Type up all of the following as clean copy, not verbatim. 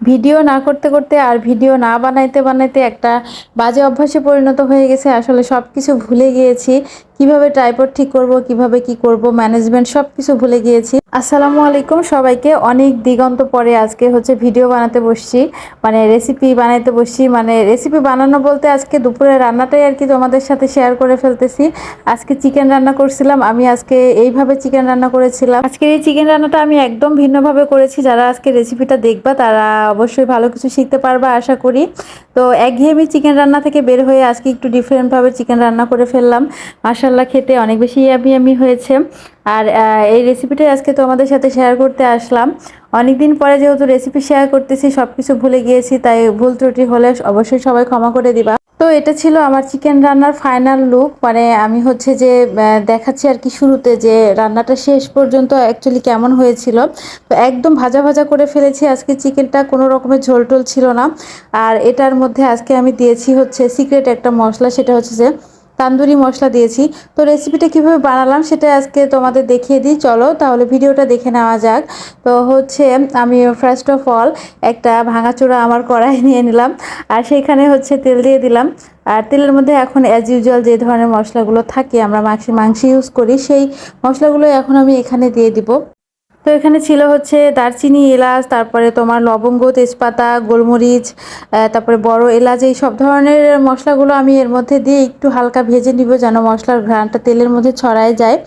Video না করতে করতে আর ভিডিও না বানাইতে বানাইতে একটা বাজে অভ্যাসে পরিণত হয়ে গেছে। আসলে সব কিছু ভুলে গিয়েছি, কিভাবে ট্রাইপড ঠিক করব, কিভাবে কি করব, ম্যানেজমেন্ট সব কিছু ভুলে গিয়েছি। আসসালামু আলাইকুম সবাইকে। অনেক দিগন্ত পরে আজকে হচ্ছে ভিডিও বানাতে বসছি, মানে রেসিপি বানাইতে বসছি। মানে রেসিপি বানানো বলতে আজকে দুপুরে রান্নাটাই আর কি তোমাদের সাথে শেয়ার করে ফেলতেছি। আজকে চিকেন রান্না করছিলাম আমি, আজকে এইভাবে চিকেন রান্না করেছিলাম। আজকে এই চিকেন রান্নাটা আমি একদম ভিন্নভাবে করেছি। যারা আজকে রেসিপিটা দেখবা তারা অবশ্যই ভালো কিছু শিখতে পারবা আশা করি। তো একঘেয়েমি চিকেন রান্না থেকে বের হয়ে আজকে একটু ডিফারেন্টভাবে চিকেন রান্না করে ফেললাম। মাশাআল্লাহ খেতে অনেক বেশি ইয়ামি হয়েছে। আর এই রেসিপিটাই আজকে তোমাদের সাথে শেয়ার করতে আসলাম। অনেকদিন পরে যেহেতু রেসিপি শেয়ার করতেছি, সব কিছু ভুলে গিয়েছি, তাই ভুল ত্রুটি হলে অবশ্যই সবাই ক্ষমা করে দিবা। তো এটা ছিল আমার চিকেন রান্নার ফাইনাল লুক। মানে আমি হচ্ছে যে দেখাচ্ছি আর কি শুরুতে যে রান্নাটা শেষ পর্যন্ত অ্যাকচুয়ালি কেমন হয়েছিল। তো একদম ভাজা ভাজা করে ফেলেছি আজকে চিকেনটা, কোনো রকমের ঝোল টোল ছিল না। আর এটার মধ্যে আজকে আমি দিয়েছি হচ্ছে সিক্রেট একটা মশলা, সেটা হচ্ছে যে তান্দুরি মশলা দিয়েছি। তো রেসিপিটা কিভাবে বানালাম সেটা আজকে তোমাদের দেখিয়ে দিই, চলো তাহলে ভিডিওটা দেখে নেওয়া যাক। তো হচ্ছে আমি ফার্স্ট অফ অল একটা ভাঙাচোরা আমার কড়াই নিয়ে নিলাম, আর সেখানে হচ্ছে তেল দিয়ে দিলাম। আর তেলের মধ্যে এখন অ্যাজ ইউজুয়াল যে ধরনের মশলাগুলো থাকে আমরা মাংস ইউজ করি, সেই মশলাগুলো এখন আমি এখানে দিয়ে দিব। তো এখানে ছিল হচ্ছে দারচিনি, এলাচ, তারপরে তোমার লবঙ্গ, তেজপাতা, গোলমরিচ, তারপরে বড় এলাচ, এই সব ধরনের মশলাগুলো আমি এর মধ্যে দিয়ে একটু হালকা ভেজে নিব যেন মশলার ঘ্রাণটা তেলের মধ্যে ছড়ায় যায়।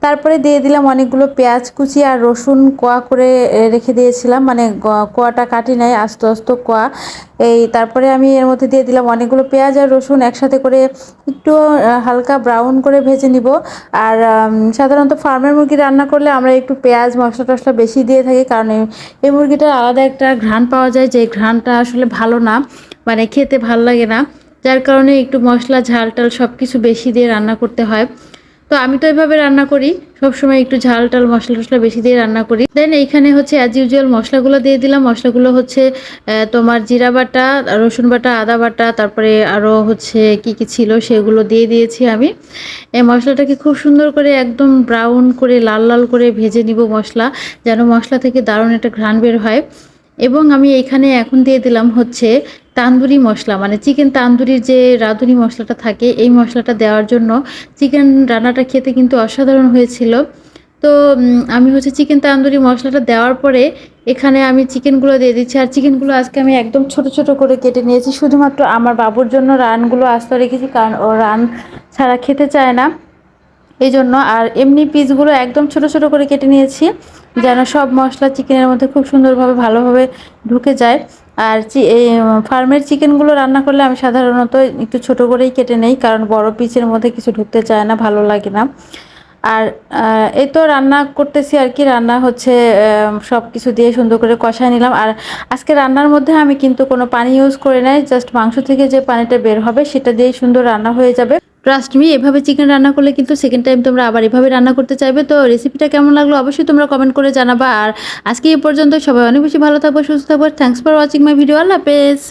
তারপরে দিয়ে দিলাম অনেকগুলো পেঁয়াজ কুচি আর রসুন কোয়া করে রেখে দিয়েছিলাম, মানে কোয়াটা কাটি নাই, আস্ত আস্ত কোয়া। তারপরে আমি এর মধ্যে দিয়ে দিলাম অনেকগুলো পেঁয়াজ আর রসুন একসাথে করে একটু হালকা ব্রাউন করে ভেজে নিব। আর সাধারণত ফার্মের মুরগি রান্না করলে আমরা একটু পেঁয়াজ মশলা টশলা বেশি দিয়ে থাকি, কারণ এই মুরগিটার আলাদা একটা ঘ্রাণ পাওয়া যায়, যে ঘ্রাণটা আসলে ভালো না, মানে খেতে ভালো লাগে না। যার কারণে একটু মশলা ঝাল টাল সব কিছু বেশি দিয়ে রান্না করতে হয়। তো আমি তো এইভাবে রান্না করি, সবসময় একটু ঝাল টাল মশলা টশলা বেশি দিয়ে রান্না করি। দেন এইখানে হচ্ছে অ্যাজ ইউজুয়াল মশলাগুলো দিয়ে দিলাম। মশলাগুলো হচ্ছে তোমার জিরা বাটা, রসুন বাটা, আদা বাটা, তারপরে আরও হচ্ছে কি কি ছিল সেগুলো দিয়ে দিয়েছি আমি। এই মশলাটাকে খুব সুন্দর করে একদম ব্রাউন করে লাল লাল করে ভেজে নিব মশলা, যেন মশলা থেকে দারুণ একটা ঘ্রাণ বের হয়। এবং আমি এখানে এখন দিয়ে দিলাম হচ্ছে তান্দুরি মশলা, মানে চিকেন তান্দুরির যে রাঁধুনি মশলাটা থাকে, এই মশলাটা দেওয়ার জন্য চিকেন রান্নাটা খেতে কিন্তু অসাধারণ হয়েছিল। তো আমি হচ্ছে চিকেন তান্দুরি মশলাটা দেওয়ার পরে এখানে আমি চিকেনগুলো দিয়ে দিচ্ছি। আর চিকেনগুলো আজকে আমি একদম ছোট ছোট করে কেটে নিয়েছি, শুধুমাত্র আমার বাবুর জন্য রানগুলো আস্ত রেখেছি, কারণ ও রান ছাড়া খেতে চায় না, এই জন্য। আর এমনি পিসগুলো একদম ছোট ছোট করে কেটে নিয়েছি, যেন সব মশলা চিকেনের মধ্যে খুব সুন্দরভাবে ভালোভাবে ঢুকে যায়। আর এই ফার্মের চিকেনগুলো রান্না করলে আমি সাধারণত একটু ছোট করেই কেটে নেই, কারণ বড় পিসের মধ্যে কিছু ঢুকতে চায় না, ভালো লাগে না। আর এই তো রান্না করতেছি আর কি, রান্না হচ্ছে সব কিছু দিয়ে সুন্দর করে কষায় নিলাম। আর আজকে রান্নার মধ্যে আমি কিন্তু কোনো পানি ইউজ করে নাই, জাস্ট মাংস থেকে যে পানিটা বের হবে সেটা দিয়েই সুন্দর রান্না হয়ে যাবে। ট্রাস্ট মি, এভাবে চিকেন রান্না করলে কিন্তু সেকেন্ড টাইম তোমরা আবার এভাবে রান্না করতে চাইবে। তো রেসিপিটা কেমন লাগলো অবশ্যই তোমরা কমেন্ট করে জানাবা। আর আজকে এই পর্যন্ত, সবাই অনেক বেশি ভালো থাকবো, সুস্থ থাকবো। Thanks for watching my video. আল্লাহ হাফেজ।